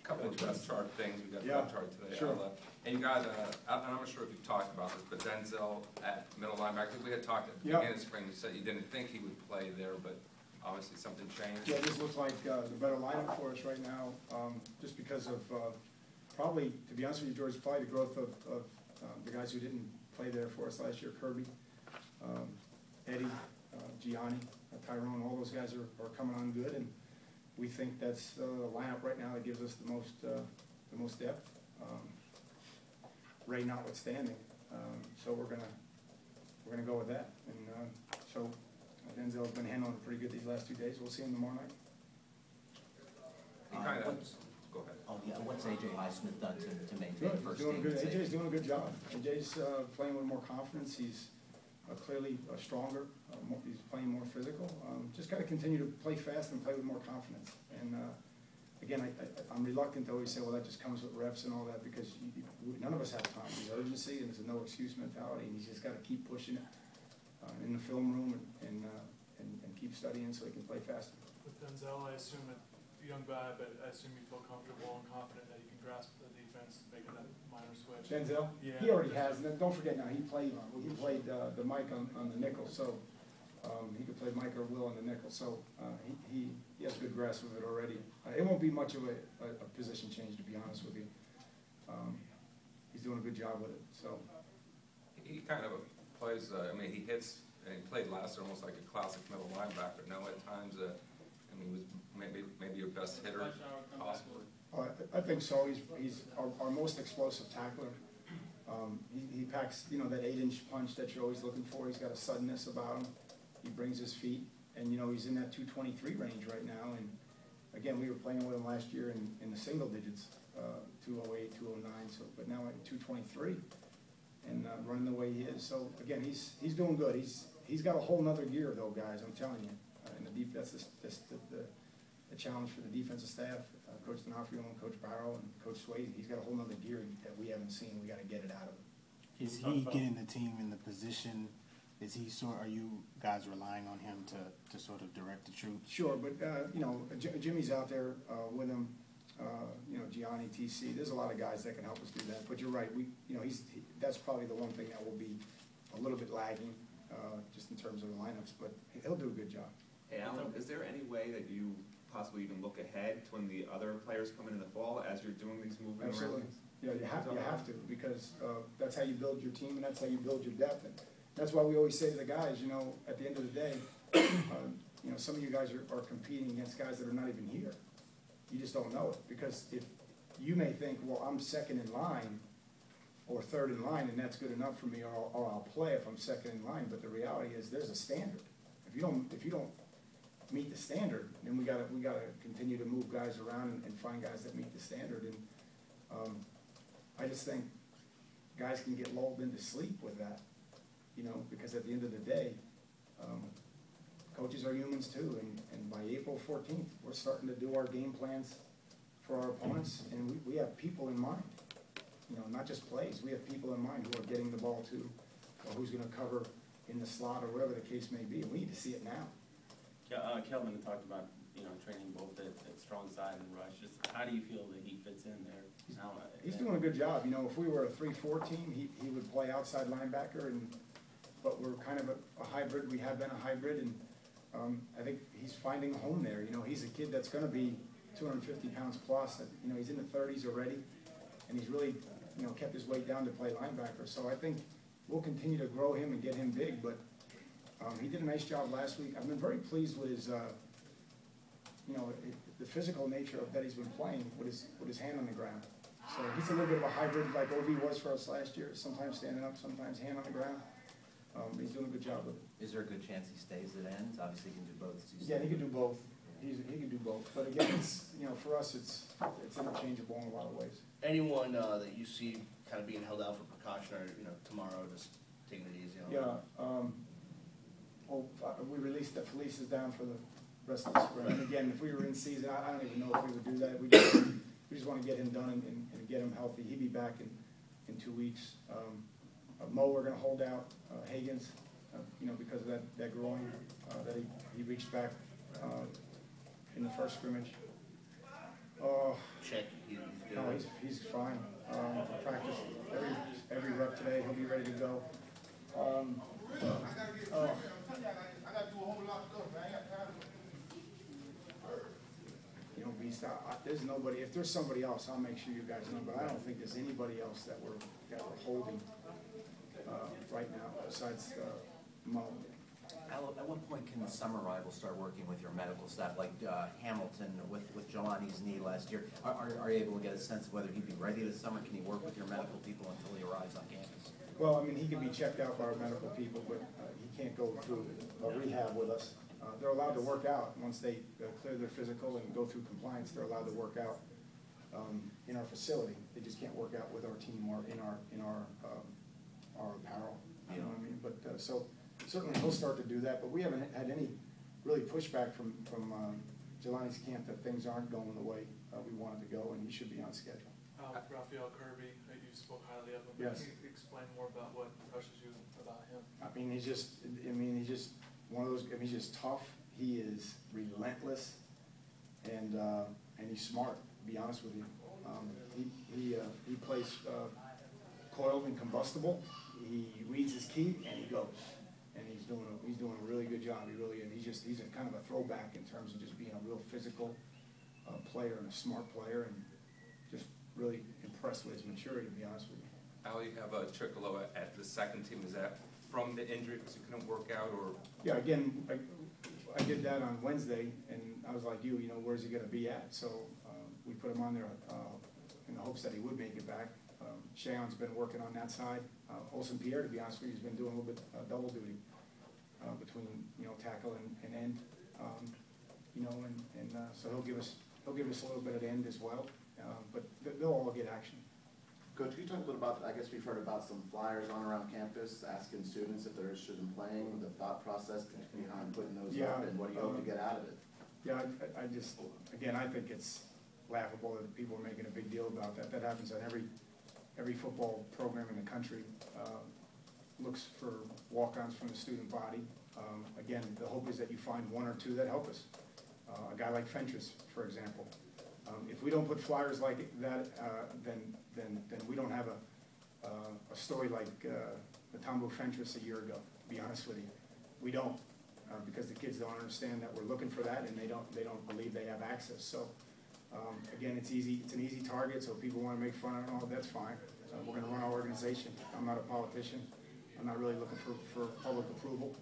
Couple of depth chart things. We got depth chart today. Sure. And you guys, I'm not sure if you've talked about this, but Denzel at middle linebacker. I think we had talked at the beginning of spring. You said you didn't think he would play there, but obviously something changed. Yeah, this looks like the better lineup for us right now, just because of probably, to be honest with you, George, probably the growth of the guys who didn't play there for us last year. Kirby, Eddie, Gianni, Tyrone, all those guys are coming on good, and we think that's the lineup right now that gives us the most depth. Ray notwithstanding, so we're gonna go with that. And so Denzel's been handling it pretty good these last 2 days. We'll see him tomorrow night. Go ahead. Oh yeah, what's AJ Highsmith done to maintain first team? Doing good. AJ's doing a good job. AJ's playing with more confidence. He's clearly stronger. He's playing more physical. Just got to continue to play fast and play with more confidence. And again, I'm reluctant to always say, well, that just comes with reps and all that, because none of us have time. There's urgency, and there's a no excuse mentality, and he's just got to keep pushing it in the film room and keep studying so he can play faster. With Denzel, I assume a young guy, but I assume you feel comfortable and confident that he can grasp the defense, making that minor switch. Denzel, yeah, he already has. And don't forget now, he played the Mike on the nickel, so he could play Mike or Will on the nickel. So he has a good grasp of it already. It won't be much of a position change, to be honest with you. He's doing a good job with it. So he kind of plays. I mean, he hits. And he played last year almost like a classic middle linebacker. No, at times, I mean, he was maybe your best hitter possibly. I think so. He's our most explosive tackler. He packs, you know, that 8-inch punch that you're always looking for. He's got a suddenness about him. He brings his feet, and you know he's in that 223 range right now. And again, we were playing with him last year in the single digits, 208, 209. So, but now at 223, and running the way he is. So again, he's doing good. He's got a whole nother gear though, guys. I'm telling you. And that's the challenge for the defensive staff, Coach D'Onofrio and Coach Barrow and Coach Swayze. He's got a whole nother gear that we haven't seen. We got to get it out of him. Is he getting the team in the position? Are you guys relying on him to sort of direct the troops? Sure, but you know, Jimmy's out there with him. You know, Gianni, TC. There's a lot of guys that can help us do that. But you're right. You know, that's probably the one thing that will be a little bit lagging, just in terms of the lineups. But he'll do a good job. Hey, Alan, is there any way that you possibly even look ahead to when the other players come in the fall as you're doing these movement Absolutely. around? Yeah, you have to, because that's how you build your team, and that's how you build your depth. And that's why we always say to the guys, you know, at the end of the day, you know, some of you guys are competing against guys that are not even here. You just don't know it, because if you may think, well, I'm second in line or third in line, and that's good enough for me, or I'll play if I'm second in line. But the reality is, there's a standard. If you don't meet the standard, then we gotta continue to move guys around and find guys that meet the standard. And I just think guys can get lulled into sleep with that, you know, because at the end of the day, coaches are humans too, and by April 14th, we're starting to do our game plans for our opponents, and we have people in mind. You know, not just plays. We have people in mind who are getting the ball to, or who's going to cover in the slot, or whatever the case may be. And we need to see it now. Kelvin talked about, you know, training both at strong side and rush. Just how do you feel that he fits in there now? He's doing a good job. You know, if we were a 3-4 team, he would play outside linebacker, but we're kind of a hybrid. We have been a hybrid, and I think he's finding a home there. You know, he's a kid that's going to be 250 pounds plus. You know, he's in the 30s already, and he's really, you know, kept his weight down to play linebacker. So I think we'll continue to grow him and get him big, but he did a nice job last week. I've been very pleased with his, you know, the physical nature of that he's been playing with his hand on the ground. So he's a little bit of a hybrid like OV was for us last year, sometimes standing up, sometimes hand on the ground. He's doing a good job with it. Is there a good chance he stays at ends? Obviously, he can do both. Yeah, he can do both. He can do both. But again, it's, you know, for us, it's interchangeable in a lot of ways. Anyone that you see kind of being held out for precaution, or you know, tomorrow, just taking it easy on? Yeah. Well, we released that Felice is down for the rest of the spring. And again, if we were in season, I don't even know if we would do that. We just want to get him done and get him healthy. He'll be back in 2 weeks. Mo, we're going to hold out. Higgins, you know, because of that groin that he reached back in the first scrimmage. Oh, check, he's good? no, he's fine. Practice every rep today, he'll be ready to go. You know, there's nobody, if there's somebody else, I'll make sure you guys know, but I don't think there's anybody else that we're holding right now besides Mo. Al, at what point can the summer rivals start working with your medical staff, like Hamilton with Jelani's knee last year? Are you able to get a sense of whether he'd be ready this summer? Can he work with your medical people until he arrives on campus? Well, I mean, he can be checked out by our medical people, but he can't go through rehab with us. They're allowed to work out once they clear their physical and go through compliance. They're allowed to work out in our facility. They just can't work out with our team or in our apparel. You know what I mean? But so certainly he'll start to do that. But we haven't had any really pushback from Jelani's camp that things aren't going the way we wanted to go, and he should be on schedule. Raphael Kirby, you spoke highly of him. Yes. Can you explain more about what impresses you about him? I mean, he's just one of those. I mean, he's just tough. He is relentless, and he's smart. To be honest with you, he plays coiled and combustible. He reads his key and he goes, and he's doing a really good job. He really, and he's a kind of a throwback in terms of just being a real physical player and a smart player, and just really impressed with his maturity. To be honest with you. Al, you have a Tricolor at the second team. Is that from the injury because you couldn't work out, or? Yeah, again, I did that on Wednesday, and I was like, you know, where's he going to be at? So we put him on there in the hopes that he would make it back. Shayon's been working on that side. Olsen Pierre, to be honest with you, has been doing a little bit double duty between tackle and end. You know, and so he'll give us a little bit at end as well. But they'll all get action. Coach, can you talk a little about, I guess we've heard about some flyers on around campus asking students if they're interested in playing, the thought process behind putting those up, and what do you hope to get out of it? Yeah, I just, again, I think it's laughable that people are making a big deal about that. That happens on every football program in the country. Looks for walk-ons from the student body. Again, the hope is that you find one or two that help us. A guy like Fentress, for example. If we don't put flyers like that, then we don't have a story like the Tombo Fentress a year ago, to be honest with you. We don't, because the kids don't understand that we're looking for that, and they don't believe they have access. So again, it's an easy target, so if people want to make fun of it and all, that's fine. We're going to run our organization. I'm not a politician. I'm not really looking for public approval.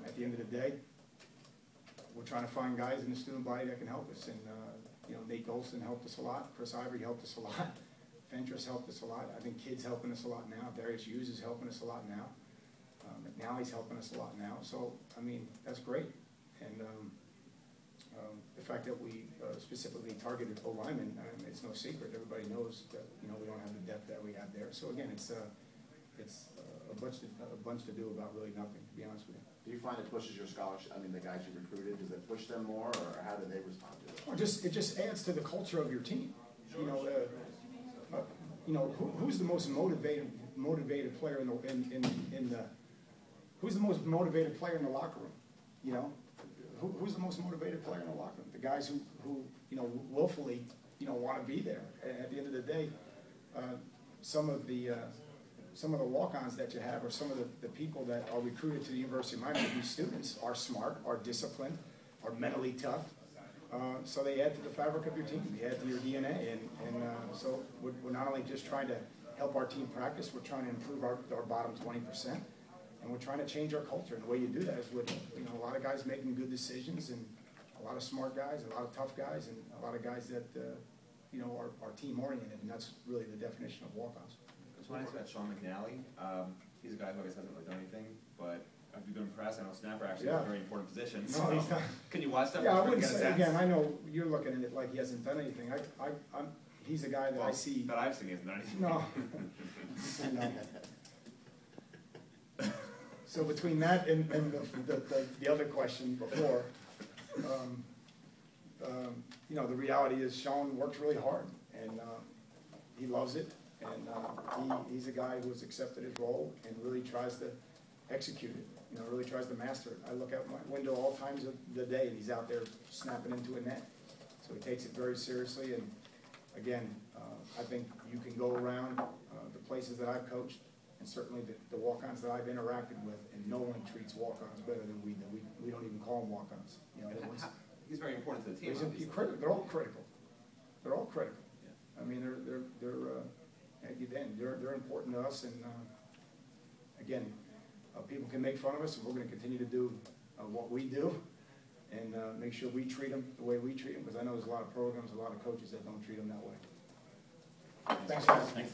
At the end of the day, we're trying to find guys in the student body that can help us. And Nate Golston helped us a lot. Chris Ivory helped us a lot. Fentress helped us a lot. I think Kid's helping us a lot now. Darius Hughes is helping us a lot now. McNally's helping us a lot now. So, I mean, that's great. And the fact that we specifically targeted O-linemen, it's no secret. Everybody knows that we don't have the depth that we have there. So again, it's a bunch to do about really nothing, to be honest with you. Do you find it pushes your scholarship, I mean, the guys you recruited, does it push them more, or how do they respond to it? Well, it just adds to the culture of your team. Who's the most motivated player who's the most motivated player in the locker room? Who's the most motivated player in the locker room? The guys who willfully want to be there. And at the end of the day, some of the walk-ons that you have, or some of the people that are recruited to the University of Miami, these students are smart, are disciplined, are mentally tough. So they add to the fabric of your team. They add to your DNA. And so we're not only just trying to help our team practice, we're trying to improve our bottom 20%. And we're trying to change our culture. And the way you do that is with a lot of guys making good decisions, and a lot of smart guys, a lot of tough guys, and a lot of guys that are team-oriented. And that's really the definition of walk-ons. So when I ask about Sean McNally, he's a guy who I guess hasn't really done anything, but have you been impressed? I know snapper actually is a very important position. No, he's not. Can you watch that? Yeah, I wouldn't say, again, I know you're looking at it like he hasn't done anything. He's a guy that I see. That I've seen he hasn't done anything. No. So between that and the other question before, the reality is Sean works really hard, and he loves it. And he's a guy who has accepted his role and really tries to execute it, really tries to master it. I look out my window all times of the day, and he's out there snapping into a net. So he takes it very seriously, and again, I think you can go around the places that I've coached, and certainly the walk-ons that I've interacted with, and no one treats walk-ons better than we do. We don't even call them walk-ons. You know, He's very important to the team, he's obviously. they're all critical. They're all critical. Yeah. I mean, they're important to us, and again, people can make fun of us, and we're going to continue to do what we do, and make sure we treat them the way we treat them, because I know there's a lot of programs, a lot of coaches that don't treat them that way. Thanks, guys. Thanks.